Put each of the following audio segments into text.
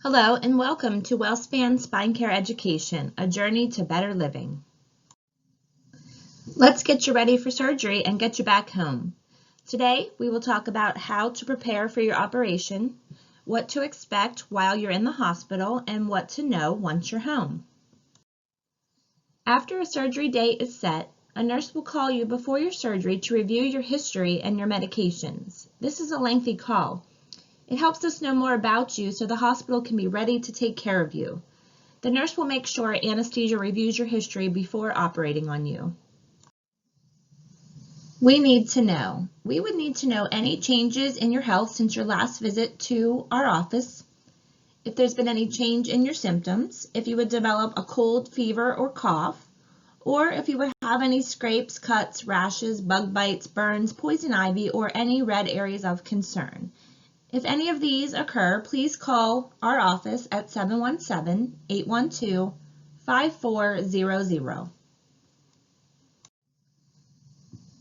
Hello and welcome to WellSpan Spine Care Education, a journey to better living. Let's get you ready for surgery and get you back home. Today, we will talk about how to prepare for your operation, what to expect while you're in the hospital, and what to know once you're home. After a surgery date is set, a nurse will call you before your surgery to review your history and your medications. This is a lengthy call. It helps us know more about you so the hospital can be ready to take care of you. The nurse will make sure anesthesia reviews your history before operating on you. We would need to know any changes in your health since your last visit to our office, if there's been any change in your symptoms, if you would develop a cold, fever, or cough, or if you would have any scrapes, cuts, rashes, bug bites, burns, poison ivy, or any red areas of concern. If any of these occur, please call our office at 717-812-5400.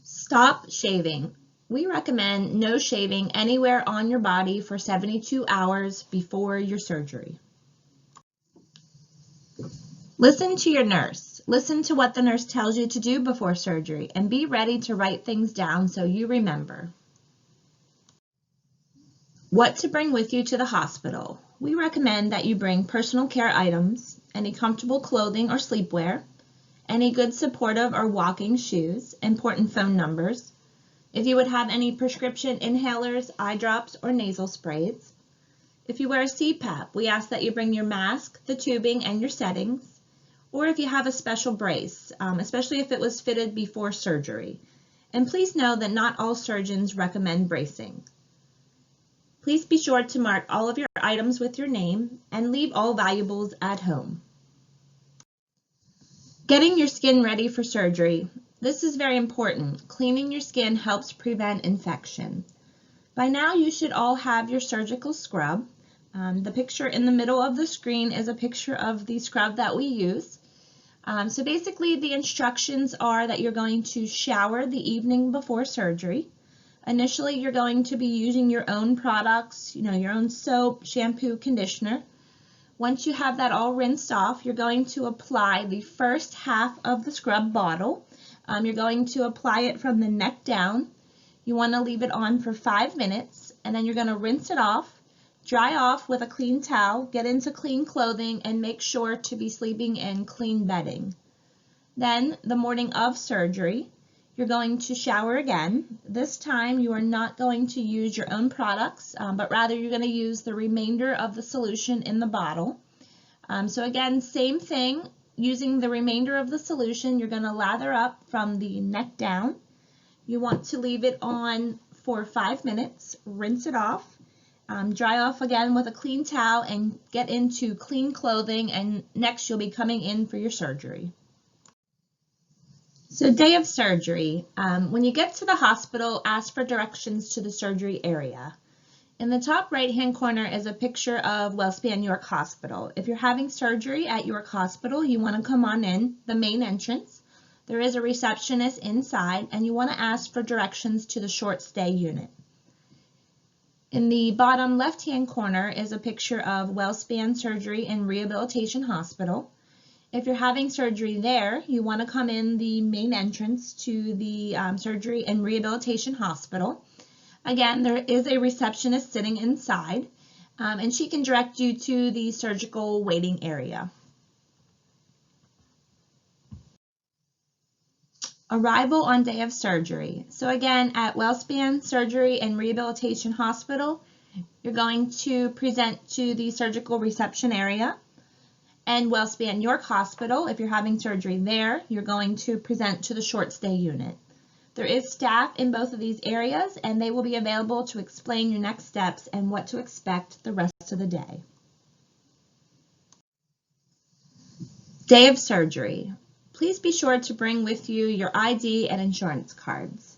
Stop shaving. We recommend no shaving anywhere on your body for 72 hours before your surgery. Listen to your nurse. Listen to what the nurse tells you to do before surgery and be ready to write things down so you remember. What to bring with you to the hospital. We recommend that you bring personal care items, any comfortable clothing or sleepwear, any good supportive or walking shoes, important phone numbers. If you would have any prescription inhalers, eye drops, or nasal sprays. If you wear a CPAP, we ask that you bring your mask, the tubing, and your settings. Or if you have a special brace, especially if it was fitted before surgery. And please know that not all surgeons recommend bracing. Please be sure to mark all of your items with your name and leave all valuables at home. Getting your skin ready for surgery. This is very important. Cleaning your skin helps prevent infection. By now you should all have your surgical scrub. The picture in the middle of the screen is a picture of the scrub that we use. So basically the instructions are that you're going to shower the evening before surgery. Initially, you're going to be using your own products, your own soap, shampoo, conditioner. Once you have that all rinsed off, you're going to apply the first half of the scrub bottle. You're going to apply it from the neck down. You want to leave it on for 5 minutes, and then you're going to rinse it off, dry off with a clean towel, get into clean clothing, and make sure to be sleeping in clean bedding. Then, the morning of surgery, you're going to shower again. This time you are not going to use your own products, but rather you're going to use the remainder of the solution in the bottle. So again, same thing, using the remainder of the solution, you're going to lather up from the neck down. You want to leave it on for 5 minutes, rinse it off, dry off again with a clean towel, and get into clean clothing, and next you'll be coming in for your surgery. So day of surgery, when you get to the hospital, ask for directions to the surgery area. In the top right-hand corner is a picture of WellSpan York Hospital. If you're having surgery at York Hospital, you want to come on in the main entrance. There is a receptionist inside, and you want to ask for directions to the short stay unit. In the bottom left-hand corner is a picture of WellSpan Surgery and Rehabilitation Hospital. If you're having surgery there, you want to come in the main entrance to the Surgery and Rehabilitation Hospital. Again, there is a receptionist sitting inside, and she can direct you to the surgical waiting area. Arrival on day of surgery. So again, at WellSpan Surgery and Rehabilitation Hospital, you're going to present to the surgical reception area. And WellSpan York Hospital, if you're having surgery there, you're going to present to the short stay unit. There is staff in both of these areas, and they will be available to explain your next steps and what to expect the rest of the day. Day of surgery. Please be sure to bring with you your ID and insurance cards.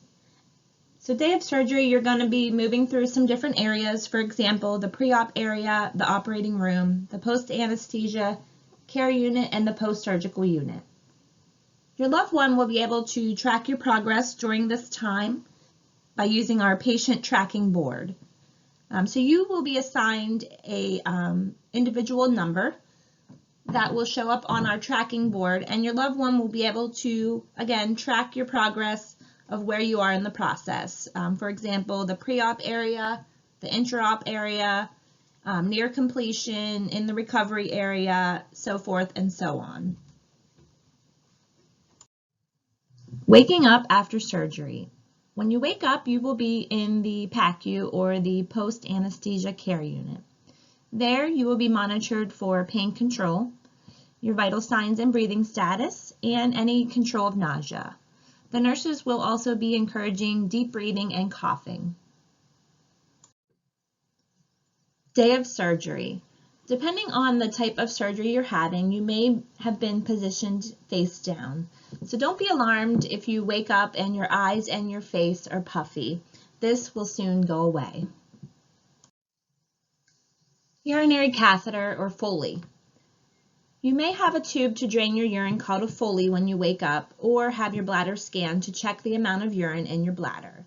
So day of surgery, you're going to be moving through some different areas. For example, the pre-op area, the operating room, the post-anesthesia care unit, and the post-surgical unit. Your loved one will be able to track your progress during this time by using our patient tracking board. So you will be assigned a individual number that will show up on our tracking board, and your loved one will be able to, again, track your progress of where you are in the process. For example, the pre-op area, the intra-op area, near completion, in the recovery area, so forth and so on. Waking up after surgery. When you wake up, you will be in the PACU, or the post-anesthesia care unit. There, you will be monitored for pain control, your vital signs and breathing status, and any control of nausea. The nurses will also be encouraging deep breathing and coughing. Day of surgery. Depending on the type of surgery you're having, you may have been positioned face down. So don't be alarmed if you wake up and your eyes and your face are puffy. This will soon go away. Urinary catheter, or Foley. You may have a tube to drain your urine called a Foley when you wake up, or have your bladder scanned to check the amount of urine in your bladder.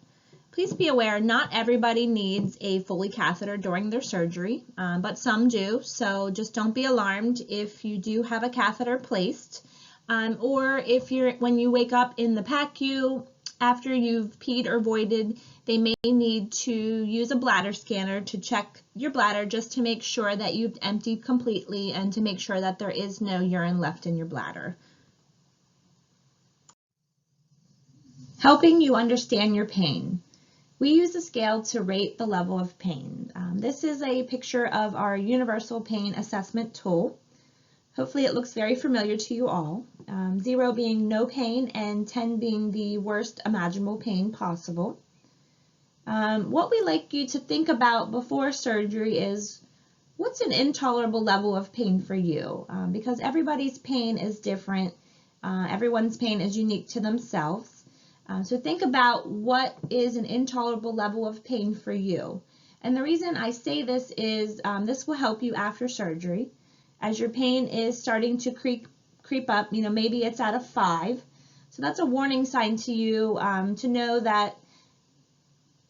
Please be aware, not everybody needs a Foley catheter during their surgery, but some do, so just don't be alarmed if you do have a catheter placed, or if when you wake up in the PACU after you've peed or voided, they may need to use a bladder scanner to check your bladder just to make sure that you've emptied completely and to make sure that there is no urine left in your bladder. Helping you understand your pain. We use a scale to rate the level of pain. This is a picture of our universal pain assessment tool. Hopefully it looks very familiar to you all. 0 being no pain and 10 being the worst imaginable pain possible. What we like you to think about before surgery is, what's an intolerable level of pain for you? Because everybody's pain is different. Everyone's pain is unique to themselves. So think about what is an intolerable level of pain for you. And the reason I say this is this will help you after surgery. As your pain is starting to creep up, maybe it's at a 5. So that's a warning sign to you to know that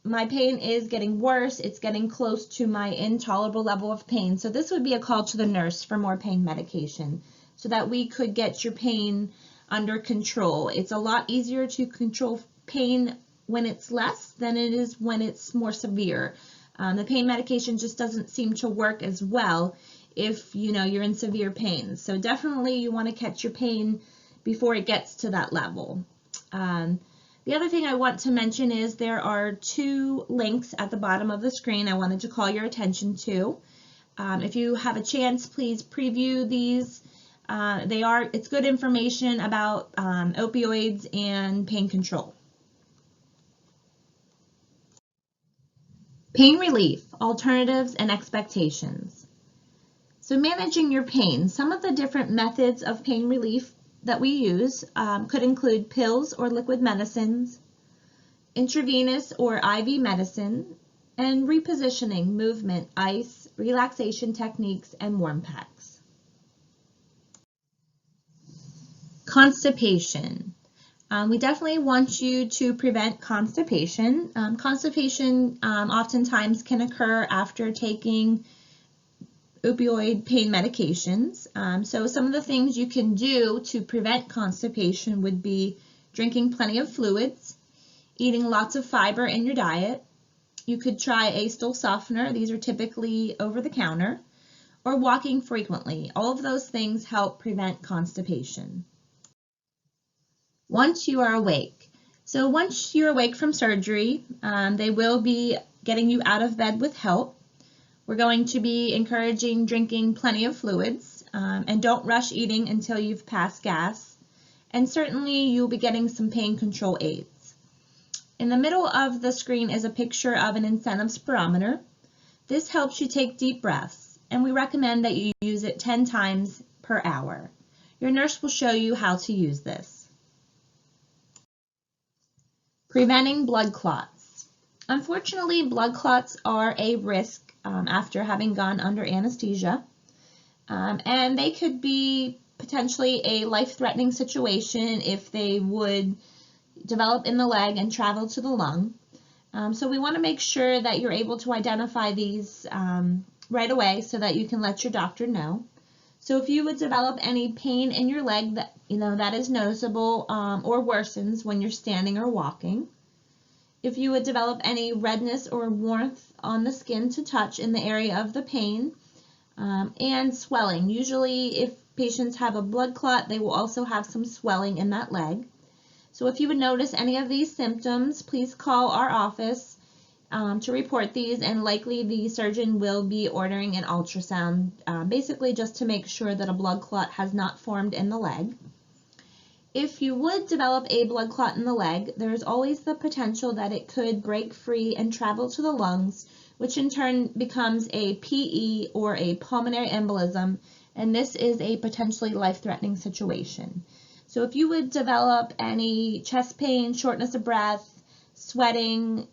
my pain is getting worse. It's getting close to my intolerable level of pain. So this would be a call to the nurse for more pain medication so that we could get your pain under control. It's a lot easier to control pain when it's less than it is when it's more severe. The pain medication just doesn't seem to work as well if you're in severe pain. So definitely you want to catch your pain before it gets to that level. The other thing I want to mention is there are 2 links at the bottom of the screen I wanted to call your attention to. If you have a chance, please preview these. It's good information about opioids and pain control. Pain relief, alternatives, and expectations. So managing your pain, some of the different methods of pain relief that we use could include pills or liquid medicines, intravenous or IV medicine, and repositioning, movement, ice, relaxation techniques, and warm packs. Constipation. We definitely want you to prevent constipation. Constipation oftentimes can occur after taking opioid pain medications. So some of the things you can do to prevent constipation would be drinking plenty of fluids, eating lots of fiber in your diet. You could try a stool softener. These are typically over the counter, or walking frequently. All of those things help prevent constipation. Once you are awake. So once you're awake from surgery, they will be getting you out of bed with help. We're going to be encouraging drinking plenty of fluids, and don't rush eating until you've passed gas. And certainly you'll be getting some pain control aids. In the middle of the screen is a picture of an incentive spirometer. This helps you take deep breaths, and we recommend that you use it 10 times per hour. Your nurse will show you how to use this. Preventing blood clots. Unfortunately, blood clots are a risk after having gone under anesthesia, and they could be potentially a life-threatening situation if they would develop in the leg and travel to the lung. So we want to make sure that you're able to identify these right away so that you can let your doctor know. So if you would develop any pain in your leg that that is noticeable or worsens when you're standing or walking, if you would develop any redness or warmth on the skin to touch in the area of the pain, and swelling. Usually if patients have a blood clot, they will also have some swelling in that leg. So if you would notice any of these symptoms, please call our office to report these, and likely the surgeon will be ordering an ultrasound, basically just to make sure that a blood clot has not formed in the leg. If you would develop a blood clot in the leg, there's always the potential that it could break free and travel to the lungs, which in turn becomes a PE or a pulmonary embolism, and this is a potentially life-threatening situation. So if you would develop any chest pain, shortness of breath, sweating,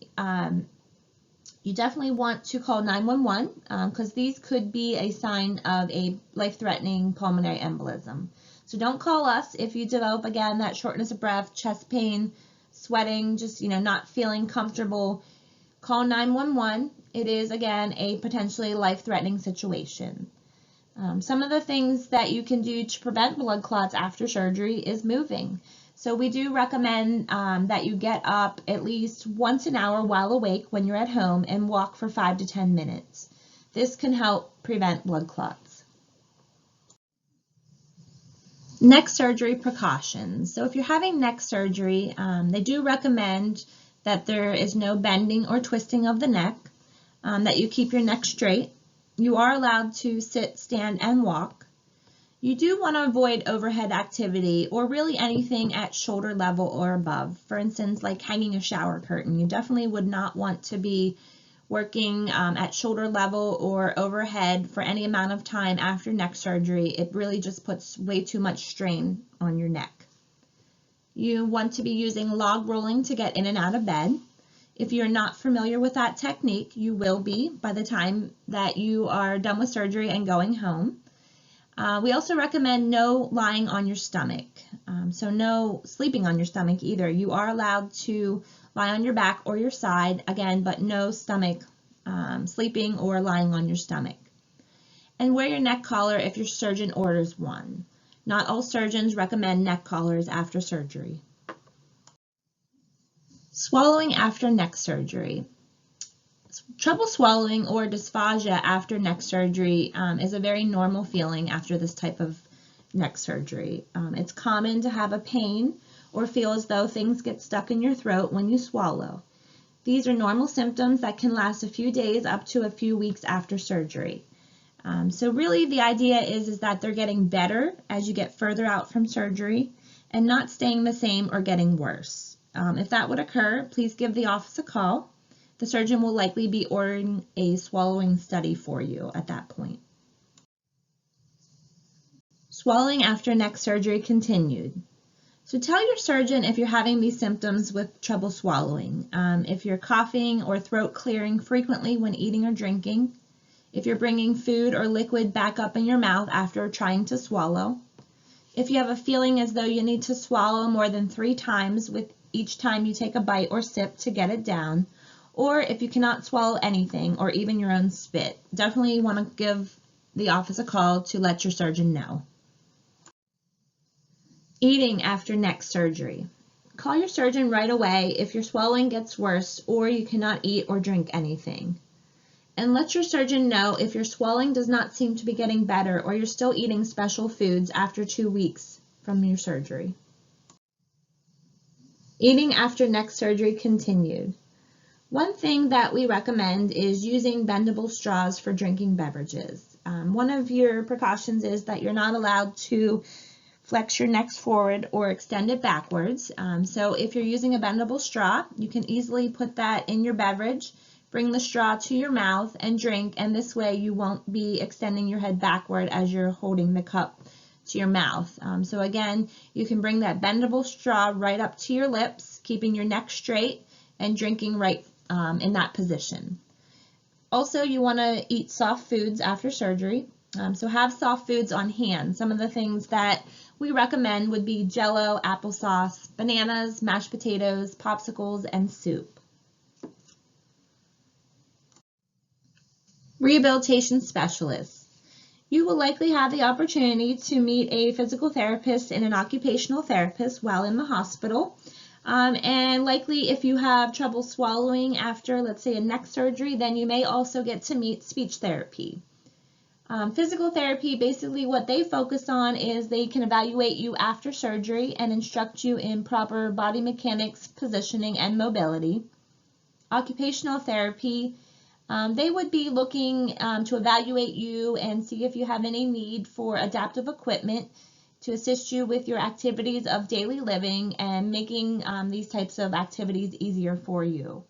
you definitely want to call 911 because these could be a sign of a life-threatening pulmonary embolism. So don't call us if you develop, again, that shortness of breath, chest pain, sweating, just not feeling comfortable. Call 911. It is, again, a potentially life-threatening situation. Some of the things that you can do to prevent blood clots after surgery is moving. So we do recommend that you get up at least once an hour while awake when you're at home and walk for 5 to 10 minutes. This can help prevent blood clots. Neck surgery precautions. So if you're having neck surgery, they do recommend that there is no bending or twisting of the neck, that you keep your neck straight. You are allowed to sit, stand, and walk. You do want to avoid overhead activity or really anything at shoulder level or above. For instance, like hanging a shower curtain. You definitely would not want to be working at shoulder level or overhead for any amount of time after neck surgery. It really just puts way too much strain on your neck. You want to be using log rolling to get in and out of bed. If you're not familiar with that technique, you will be by the time that you are done with surgery and going home. We also recommend no lying on your stomach, so no sleeping on your stomach either. You are allowed to lie on your back or your side, again, but no stomach sleeping or lying on your stomach. And wear your neck collar if your surgeon orders one. Not all surgeons recommend neck collars after surgery. Swallowing after neck surgery. Trouble swallowing or dysphagia after neck surgery is a very normal feeling after this type of neck surgery. It's common to have a pain or feel as though things get stuck in your throat when you swallow. These are normal symptoms that can last a few days up to a few weeks after surgery. So really the idea is that they're getting better as you get further out from surgery and not staying the same or getting worse. If that would occur, please give the office a call. The surgeon will likely be ordering a swallowing study for you at that point. Swallowing after neck surgery continued. So tell your surgeon if you're having these symptoms with trouble swallowing, if you're coughing or throat clearing frequently when eating or drinking, if you're bringing food or liquid back up in your mouth after trying to swallow, if you have a feeling as though you need to swallow more than 3 times with each time you take a bite or sip to get it down, or if you cannot swallow anything or even your own spit. Definitely want to give the office a call to let your surgeon know. Eating after neck surgery. Call your surgeon right away if your swallowing gets worse or you cannot eat or drink anything. And let your surgeon know if your swelling does not seem to be getting better or you're still eating special foods after 2 weeks from your surgery. Eating after neck surgery continued. One thing that we recommend is using bendable straws for drinking beverages. One of your precautions is that you're not allowed to flex your neck forward or extend it backwards. So if you're using a bendable straw, you can easily put that in your beverage, bring the straw to your mouth and drink, and this way you won't be extending your head backward as you're holding the cup to your mouth. So again, you can bring that bendable straw right up to your lips, keeping your neck straight and drinking right in that position. Also, you want to eat soft foods after surgery. So have soft foods on hand. Some of the things that we recommend would be Jell-O, applesauce, bananas, mashed potatoes, popsicles, and soup. Rehabilitation specialists. You will likely have the opportunity to meet a physical therapist and an occupational therapist while in the hospital. And likely if you have trouble swallowing after, let's say, a neck surgery, then you may also get to meet speech therapy. Physical therapy, basically what they focus on is they can evaluate you after surgery and instruct you in proper body mechanics, positioning, and mobility. Occupational therapy, they would be looking to evaluate you and see if you have any need for adaptive equipment to assist you with your activities of daily living and making these types of activities easier for you.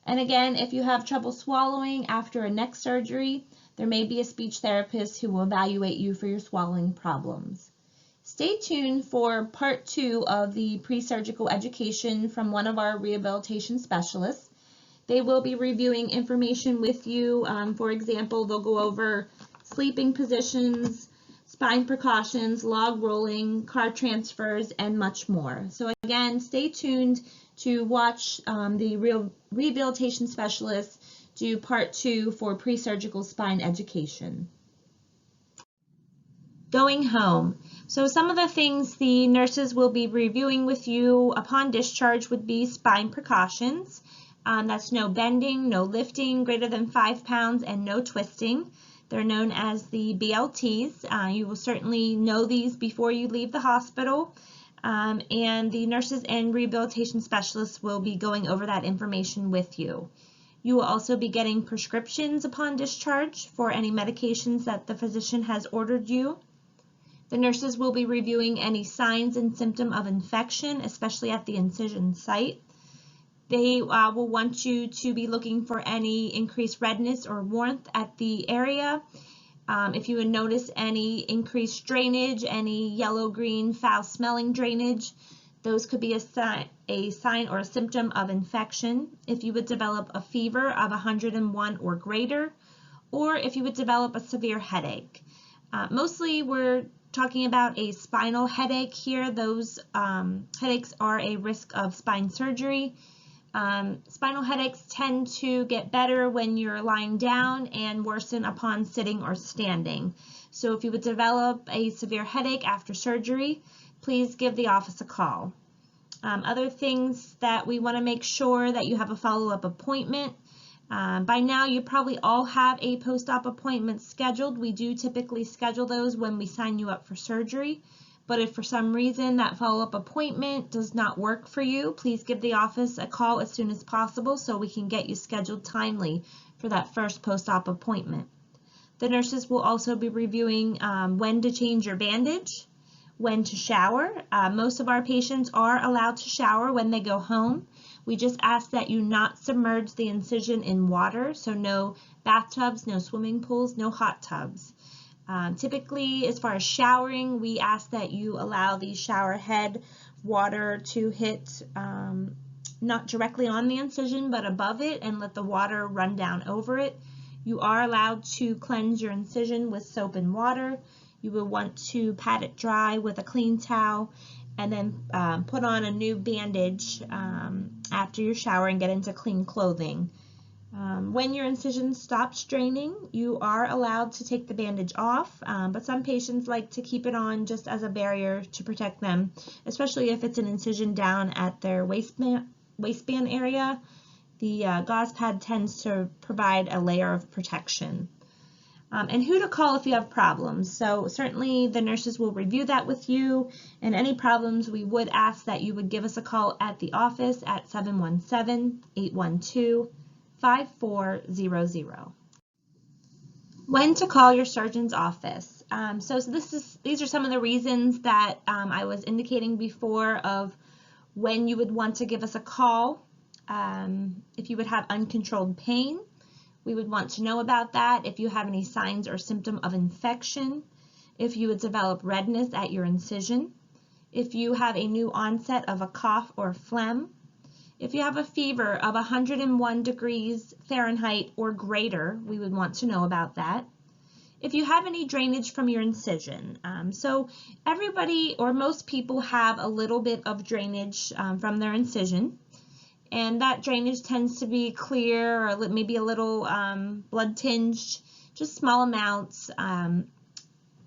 And again, if you have trouble swallowing after a neck surgery, there may be a speech therapist who will evaluate you for your swallowing problems. Stay tuned for part 2 of the pre-surgical education from one of our rehabilitation specialists. They will be reviewing information with you. For example, they'll go over sleeping positions, spine precautions, log rolling, car transfers, and much more. So again, stay tuned to watch the rehabilitation specialist do part 2 for pre-surgical spine education. Going home. So some of the things the nurses will be reviewing with you upon discharge would be spine precautions. That's no bending, no lifting greater than 5 pounds, and no twisting. They're known as the BLTs. You will certainly know these before you leave the hospital. And the nurses and rehabilitation specialists will be going over that information with you. You will also be getting prescriptions upon discharge for any medications that the physician has ordered you. The nurses will be reviewing any signs and symptom of infection, especially at the incision site. They will want you to be looking for any increased redness or warmth at the area. If you would notice any increased drainage, any yellow-green foul-smelling drainage, those could be a sign or a symptom of infection. If you would develop a fever of 101 or greater, or if you would develop a severe headache. Mostly we're talking about a spinal headache here. Those headaches are a risk of spine surgery. Spinal headaches tend to get better when you're lying down and worsen upon sitting or standing. So if you would develop a severe headache after surgery, please give the office a call. Other things that we want to make sure that you have a follow-up appointment. By now you probably all have a post-op appointment scheduled. We do typically schedule those when we sign you up for surgery. But if for some reason that follow-up appointment does not work for you, please give the office a call as soon as possible so we can get you scheduled timely for that first post-op appointment. The nurses will also be reviewing when to change your bandage, when to shower. Most of our patients are allowed to shower when they go home. We just ask that you not submerge the incision in water, so no bathtubs, no swimming pools, no hot tubs. Typically, as far as showering, we ask that you allow the shower head water to hit not directly on the incision, but above it, and let the water run down over it. You are allowed to cleanse your incision with soap and water. You will want to pat it dry with a clean towel, and then put on a new bandage after your shower and get into clean clothing. When your incision stops draining, you are allowed to take the bandage off, but some patients like to keep it on just as a barrier to protect them, especially if it's an incision down at their waistband area. The gauze pad tends to provide a layer of protection. And who to call if you have problems. So certainly the nurses will review that with you, and any problems we would ask that you would give us a call at the office at 717-812-5400. When to call your surgeon's office. These are some of the reasons that I was indicating before of when you would want to give us a call. If you would have uncontrolled pain, we would want to know about that. If you have any signs or symptom of infection, if you would develop redness at your incision, if you have a new onset of a cough or phlegm, if you have a fever of 101 degrees Fahrenheit or greater, we would want to know about that. If you have any drainage from your incision. So everybody or most people have a little bit of drainage from their incision. And that drainage tends to be clear or maybe a little blood tinged. just small amounts.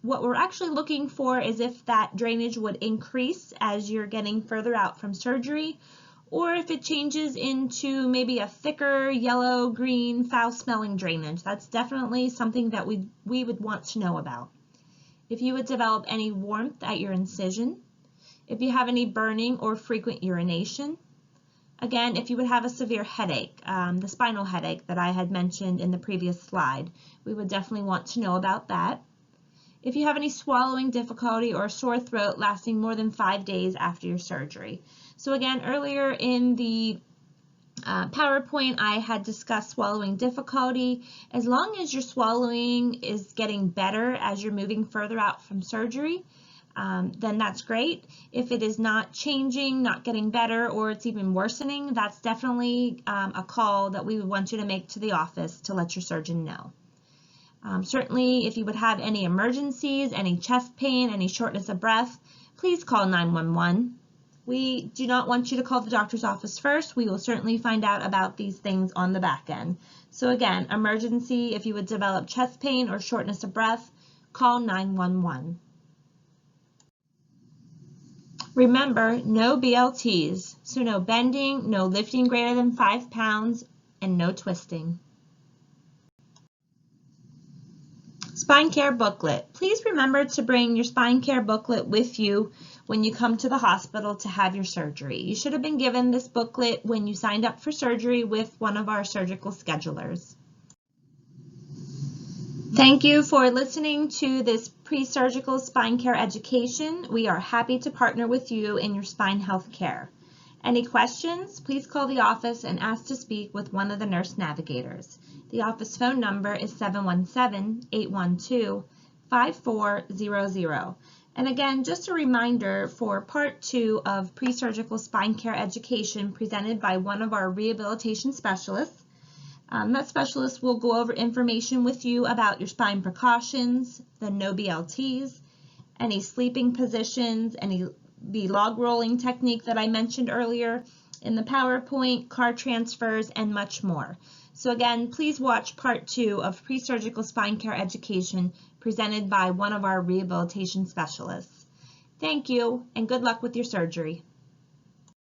What we're actually looking for is if that drainage would increase as you're getting further out from surgery, or if it changes into maybe a thicker yellow, green, foul-smelling drainage. That's definitely something that we would want to know about. If you would develop any warmth at your incision, if you have any burning or frequent urination, again, if you would have a severe headache, the spinal headache that I had mentioned in the previous slide, we would definitely want to know about that. If you have any swallowing difficulty or sore throat lasting more than 5 days after your surgery. So again, earlier in the PowerPoint, I had discussed swallowing difficulty. As long as your swallowing is getting better as you're moving further out from surgery, then that's great. If it is not changing, not getting better, or it's even worsening, that's definitely a call that we would want you to make to the office to let your surgeon know. Certainly, if you would have any emergencies, any chest pain, any shortness of breath, please call 911. We do not want you to call the doctor's office first. We will certainly find out about these things on the back end. So again, emergency, if you would develop chest pain or shortness of breath, call 911. Remember, no BLTs, so no bending, no lifting greater than 5 pounds, and no twisting. Spine Care Booklet. Please remember to bring your Spine Care Booklet with you when you come to the hospital to have your surgery. You should have been given this booklet when you signed up for surgery with one of our surgical schedulers. Thank you for listening to this pre-surgical spine care education. We are happy to partner with you in your spine health care. Any questions, please call the office and ask to speak with one of the nurse navigators. The office phone number is 717-812-5400. And again, just a reminder for part 2 of pre-surgical spine care education presented by one of our rehabilitation specialists. That specialist will go over information with you about your spine precautions, the no BLTs, any sleeping positions, the log rolling technique that I mentioned earlier in the PowerPoint, car transfers, and much more. So again, please watch part 2 of pre-surgical spine care education presented by one of our rehabilitation specialists. Thank you, and good luck with your surgery.